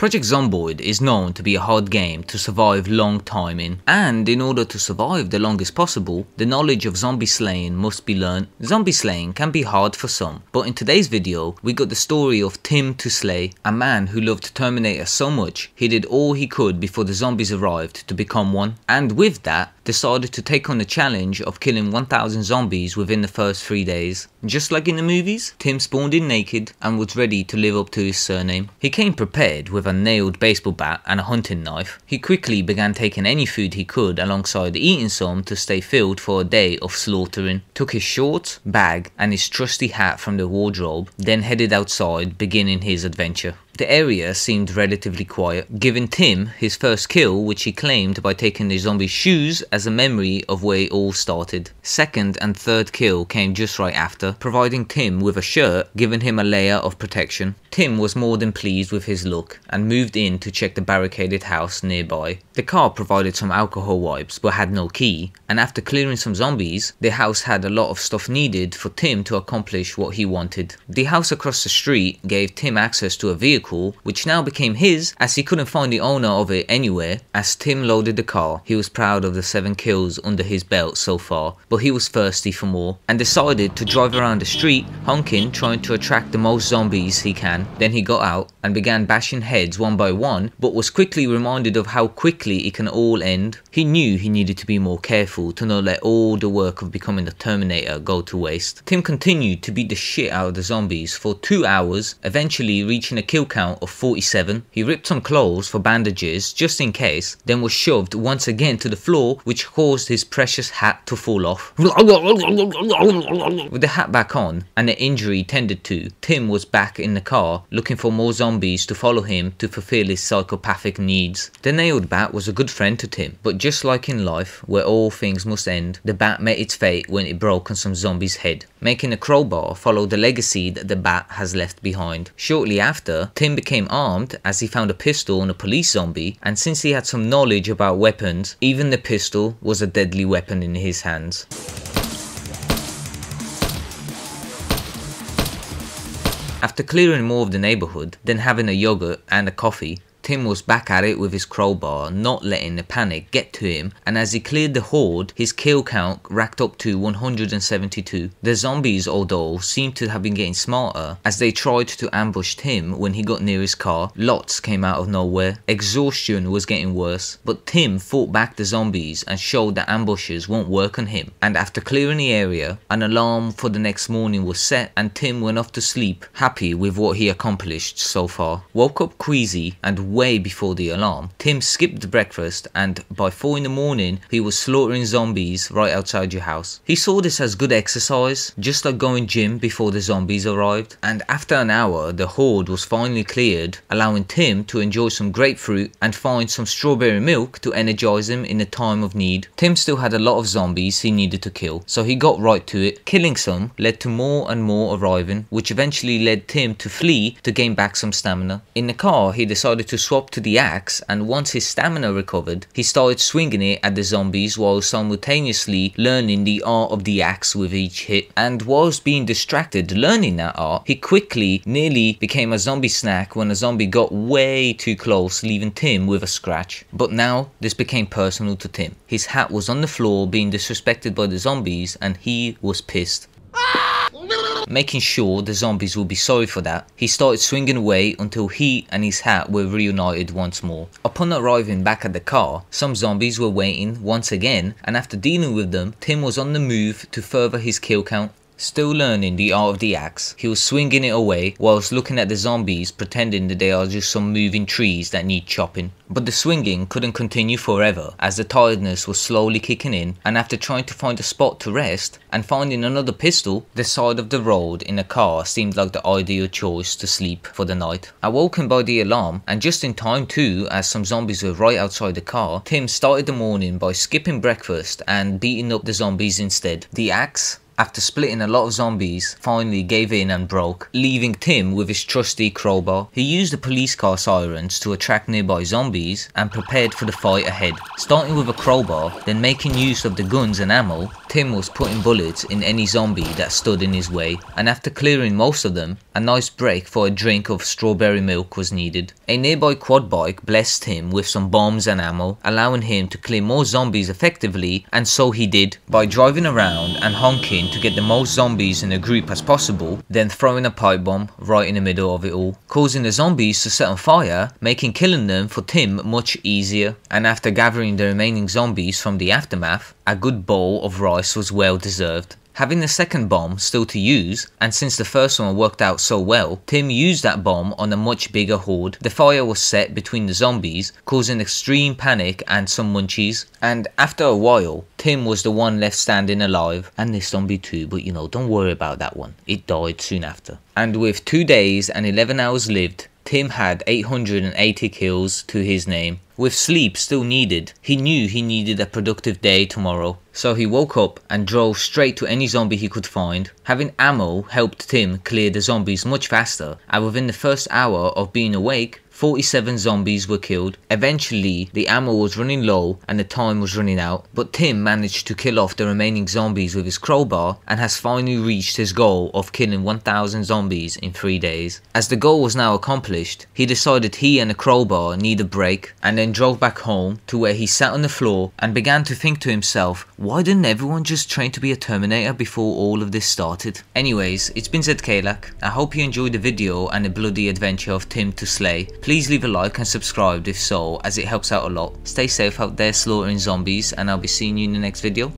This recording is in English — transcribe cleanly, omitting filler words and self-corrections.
Project Zomboid is known to be a hard game to survive long time in, and in order to survive the longest possible, the knowledge of zombie slaying must be learned. Zombie slaying can be hard for some, but in today's video we got the story of Tim ToSley, a man who loved Terminator so much he did all he could before the zombies arrived to become one, and with that decided to take on the challenge of killing 1000 zombies within the first 3 days. Just like in the movies, Tim spawned in naked and was ready to live up to his surname. He came prepared with a nailed baseball bat and a hunting knife. He quickly began taking any food he could alongside eating some to stay filled for a day of slaughtering. Took his shorts, bag and his trusty hat from the wardrobe, then headed outside, beginning his adventure. The area seemed relatively quiet, giving Tim his first kill, which he claimed by taking the zombie's shoes as a memory of where it all started. Second and third kill came just right after, providing Tim with a shirt, giving him a layer of protection. Tim was more than pleased with his look and moved in to check the barricaded house nearby. The car provided some alcohol wipes but had no key, and after clearing some zombies, the house had a lot of stuff needed for Tim to accomplish what he wanted. The house across the street gave Tim access to a vehicle which now became his, as he couldn't find the owner of it anywhere. As Tim loaded the car, he was proud of the 7 kills under his belt so far, but he was thirsty for more and decided to drive around the street honking, trying to attract the most zombies he can. Then he got out and began bashing heads one by one, but was quickly reminded of how quickly it can all end. He knew he needed to be more careful to not let all the work of becoming the Terminator go to waste. Tim continued to beat the shit out of the zombies for 2 hours, eventually reaching a kill count of 47. He ripped some clothes for bandages just in case, then was shoved once again to the floor, which caused his precious hat to fall off. With the hat back on and the injury tended to, Tim was back in the car looking for more zombies to follow him to fulfill his psychopathic needs. The nailed bat was a good friend to Tim, but just like in life where all things must end, the bat met its fate when it broke on some zombie's head, making a crowbar follow the legacy that the bat has left behind. Shortly after, Tim became armed as he found a pistol on a police zombie, and since he had some knowledge about weapons, even the pistol was a deadly weapon in his hands. After clearing more of the neighborhood, then having a yogurt and a coffee, Tim was back at it with his crowbar, not letting the panic get to him, and as he cleared the horde, his kill count racked up to 172. The zombies, although, seemed to have been getting smarter as they tried to ambush Tim when he got near his car. Lots came out of nowhere. Exhaustion was getting worse, but Tim fought back the zombies and showed that ambushes won't work on him, and after clearing the area, an alarm for the next morning was set and Tim went off to sleep, happy with what he accomplished so far. Woke up queasy and way before the alarm. Tim skipped breakfast and by 4 in the morning he was slaughtering zombies right outside your house. He saw this as good exercise, just like going gym before the zombies arrived, and after an hour the horde was finally cleared, allowing Tim to enjoy some grapefruit and find some strawberry milk to energize him in a time of need. Tim still had a lot of zombies he needed to kill, so he got right to it. Killing some led to more and more arriving, which eventually led Tim to flee to gain back some stamina. In the car he decided to swap to the axe, and once his stamina recovered, he started swinging it at the zombies while simultaneously learning the art of the axe with each hit. And whilst being distracted learning that art, he quickly nearly became a zombie snack when a zombie got way too close, leaving Tim with a scratch. But now this became personal to Tim. His hat was on the floor being disrespected by the zombies and he was pissed. Making sure the zombies will be sorry for that, he started swinging away until he and his hat were reunited once more. Upon arriving back at the car, some zombies were waiting once again, and after dealing with them, Tim was on the move to further his kill count. Still learning the art of the axe, he was swinging it away whilst looking at the zombies, pretending that they are just some moving trees that need chopping. But the swinging couldn't continue forever as the tiredness was slowly kicking in, and after trying to find a spot to rest and finding another pistol, the side of the road in a car seemed like the ideal choice to sleep for the night. Awoken by the alarm, and just in time too as some zombies were right outside the car, Tim started the morning by skipping breakfast and beating up the zombies instead. The axe, after splitting a lot of zombies, finally gave in and broke, leaving Tim with his trusty crowbar. He used the police car sirens to attract nearby zombies and prepared for the fight ahead. Starting with a crowbar, then making use of the guns and ammo, Tim was putting bullets in any zombie that stood in his way, and after clearing most of them, a nice break for a drink of strawberry milk was needed. A nearby quad bike blessed him with some bombs and ammo, allowing him to clear more zombies effectively, and so he did, by driving around and honking to get the most zombies in a group as possible, then throwing a pipe bomb right in the middle of it all, causing the zombies to set on fire, making killing them for Tim much easier. And after gathering the remaining zombies from the aftermath, a good bowl of rice was well deserved. Having the second bomb still to use, and since the first one worked out so well, Tim used that bomb on a much bigger horde. The fire was set between the zombies, causing extreme panic and some munchies, and after a while, Tim was the one left standing alive, and this zombie too, but you know, don't worry about that one, it died soon after. And with 2 days and 11 hours lived, Tim had 880 kills to his name. With sleep still needed, he knew he needed a productive day tomorrow. So he woke up and drove straight to any zombie he could find. Having ammo helped Tim clear the zombies much faster, and within the first hour of being awake, 47 zombies were killed. Eventually, the ammo was running low and the time was running out, but Tim managed to kill off the remaining zombies with his crowbar and has finally reached his goal of killing 1000 zombies in 3 days. As the goal was now accomplished, he decided he and the crowbar need a break, and then drove back home to where he sat on the floor and began to think to himself, why didn't everyone just train to be a Terminator before all of this started? Anyways, it's been ZKLAC. I hope you enjoyed the video and the bloody adventure of Tim ToSley. Please leave a like and subscribe if so, as it helps out a lot. Stay safe out there slaughtering zombies, and I'll be seeing you in the next video.